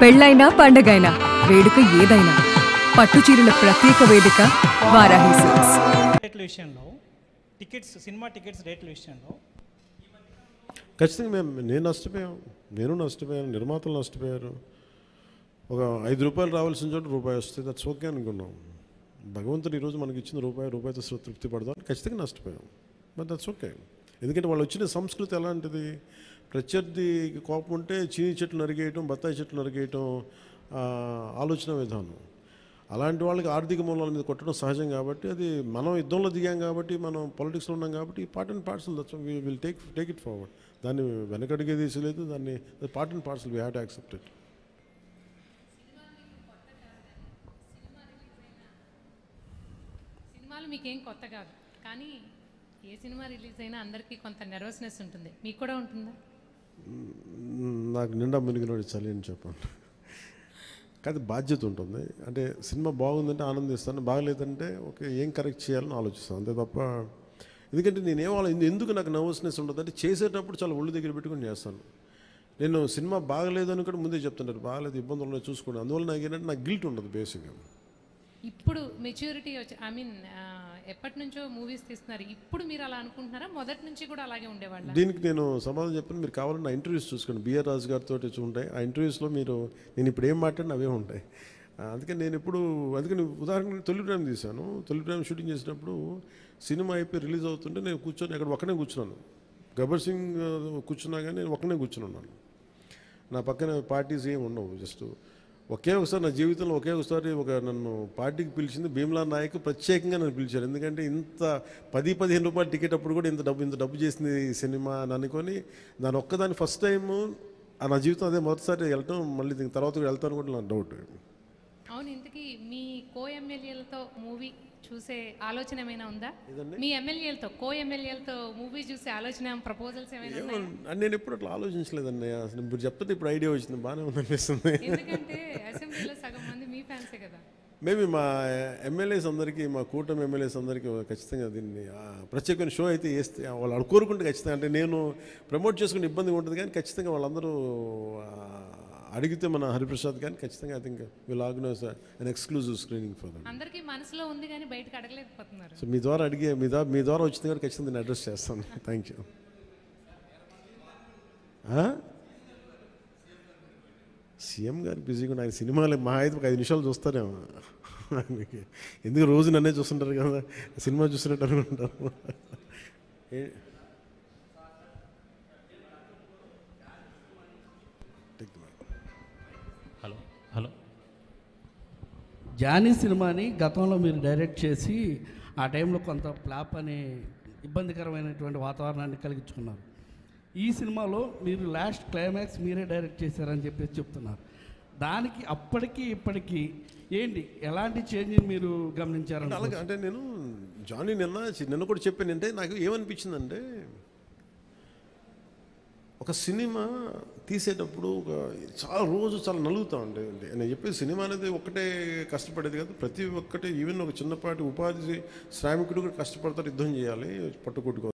పెళ్ళైనా పండగైనా వేడుక ఏదైనా పట్టుచీరల ప్రత్యేక వేదిక వారాహి సిల్క్స్. రేట్ల విషయంలో సినిమా టికెట్స్ రేట్ల విషయంలో ఖచ్చితంగా నేను నష్టపోయాను, నిర్మాతలు నష్టపోయారు. ఒక ₹5 రావాల్సిన చోట రూపాయి వస్తుంది, దట్స్ ఓకే అనుకున్నాం. భగవంతుడు ఈరోజు మనకి ఇచ్చిన రూపాయితో తృప్తి పడదాం, ఖచ్చితంగా నష్టపోయాం. But that's okay. ఎందుకంటే వాళ్ళు వచ్చిన సంస్కృతి ఎలాంటిది, ప్రత్యర్థి కోపం ఉంటే చీని చెట్లు నరిగేయటం, బత్తాయి చెట్లు నరిగేయటం ఆలోచన విధానం. అలాంటి వాళ్ళకి ఆర్థిక మూలాల మీద కొట్టడం సహజం. కాబట్టి అది మనం యుద్ధంలో దిగాం కాబట్టి, మనం పాలిటిక్స్లో ఉన్నాం కాబట్టి part and parcel, that's will take it forward. దాన్ని వెనకడిగే తీసలేదు, దాన్ని part and parcel, we have to accept it. సినిమాలు మీకేం కొత్త కాదు, కానీ ఏ సినిమా రిలీజ్ అయినా అందరికీ కొంత నెర్వస్నెస్ ఉంటుంది. మీకు కూడా ఉంటుందా? నాకు నిండా మునిగినోడు చలి అని చెప్పండి. కానీ బాధ్యత ఉంటుంది. అంటే సినిమా బాగుందంటే ఆనందిస్తాను, బాగలేదంటే ఓకే ఏం కరెక్ట్ చేయాలని ఆలోచిస్తాను, అంతే తప్ప. ఎందుకంటే ఎందుకు నాకు నర్వస్నెస్ ఉంటుంది అంటే, చేసేటప్పుడు చాలా ఒళ్ళు దగ్గర పెట్టుకుని చేస్తాను. నేను సినిమా బాగలేదు అని కూడా ముందే చెప్తుంటారు, బాగలేదు ఇబ్బందులు ఉన్నాయి చూసుకోండి. అందువల్ల నాకు ఏంటంటే నాకు గిల్ట్ ఉండదు బేసిక్గా. ఇప్పుడు మెచ్యూరిటీ వచ్చి ఎప్పటి నుంచో మూవీస్ తీస్తున్నారు, ఇప్పుడు మీరు అలా అనుకుంటున్నారా? మొదటి నుంచి కూడా అలాగే ఉండేవాళ్ళు? దీనికి నేను సమాధానం చెప్పాను. మీరు కావాలని నా ఇంటర్వ్యూస్ చూసుకోండి, బిఆర్ రాజు గారితో ఉంటాయి. ఆ ఇంటర్వ్యూస్లో నేను ఇప్పుడు ఏం మాట్లాడినా అవే ఉంటాయి. అందుకని ఉదాహరణకి తొలి ప్రేమ తీశాను. తొలి ప్రేమ షూటింగ్ చేసినప్పుడు సినిమా అయిపోయి రిలీజ్ అవుతుంటే నేను కూర్చొని అక్కడ ఒక్కనే కూర్చున్నాను. గబ్బర్ సింగ్ కూర్చున్నా కానీ నేను ఒక్కనే కూర్చుని ఉన్నాను. నా పక్కన పార్టీస్ ఏమి ఉండవు. జస్ట్ ఒకసారి నా జీవితంలో నన్ను పార్టీకి పిలిచింది భీమ్లా నాయక్. ప్రత్యేకంగా నన్ను పిలిచారు. ఎందుకంటే ఇంత ₹10-15 టికెట్ అప్పుడు కూడా ఇంత డబ్బు చేసింది సినిమా అని అనుకొని, దాని ఒక్కదాని ఫస్ట్ టైము నా జీవితం అదే మొదటిసారి వెళ్ళటం. మళ్ళీ దీని తర్వాత కూడా వెళ్తాను కూడా నాకు డౌట్. అవును, ఇంతకీ మీ కో-ఎమ్మెల్యేలతో మూవీ చూసే ఆలోచన ఏమైనా ఉందా? మీ ఎమ్మెల్యేలతో కో-ఎమ్మెల్యేలతో మూవీ చూసే ఆలోచన, ప్రపోజల్స్ ఏమైనా? నేను ఎప్పుడు అట్లా ఆలోచించలేదండి. అసలు మీరు చెప్తుంటే ఇప్పుడు ఐడియా వచ్చింది, బాగానే ఉందనిపిస్తుంది. ఎందుకంటే అసెంబ్లీలో సగం మంది మీ ఫ్యాన్సే కదా. మేబీ మా ఎమ్మెల్యేస్ అందరికీ, మా కూటమి ఎమ్మెల్యేస్ అందరికీ ఖచ్చితంగా దీన్ని ప్రత్యేకమైన షో అయితే వేస్తే వాళ్ళు కోరుకుంటే ఖచ్చితంగా, అంటే నేను ప్రమోట్ చేసుకునే ఇబ్బందిగా ఉంటుంది కానీ ఖచ్చితంగా వాళ్ళందరూ అడిగితే మన హరిప్రసాద్ కానీ ఖచ్చితంగా I think will organise an exclusive screening for them. అందరికీ మనసులో ఉంది కానీ బయటకు అడగలేకపోతున్నారు. సో మీ ద్వారా వచ్చింది కాబట్టి ఖచ్చితంగా నేను అడ్రస్ చేస్తాను. Thank you. సీఎం గారు బిజీగా ఆయన సినిమాలు మా అయితే ఒక 5 నిమిషాలు చూస్తారేమో. ఎందుకు రోజు నన్నే చూస్తుంటారు కదా, సినిమా చూసినట్టు అనుకుంటారు. హలో, జానీ సినిమాని గతంలో మీరు డైరెక్ట్ చేసి ఆ టైంలో కొంత ఫ్లాప్ అనే ఇబ్బందికరమైనటువంటి వాతావరణాన్ని కలిగించుకున్నారు. ఈ సినిమాలో మీరు లాస్ట్ క్లైమాక్స్ మీరే డైరెక్ట్ చేశారని చెప్పేసి చెప్తున్నారు. దానికి అప్పటికి ఇప్పటికీ ఏంటి, ఎలాంటి చేంజ్ మీరు గమనించారంటే? అలాగే అంటే నేను జానీ నిన్న కూడా చెప్పాను. అంటే నాకు ఏమనిపించిందంటే, ఒక సినిమా తీసేటప్పుడు చాలా నలుగుతూ ఉండే. నేను చెప్పేది సినిమా అనేది ఒక్కటే కష్టపడేది కాదు, ప్రతి ఒక్కటి. ఈవెన్ ఒక చిన్నపాటి ఉపాధి శ్రామికుడు కూడా కష్టపడతాడు, యుద్ధం చేయాలి పట్టుకొట్టు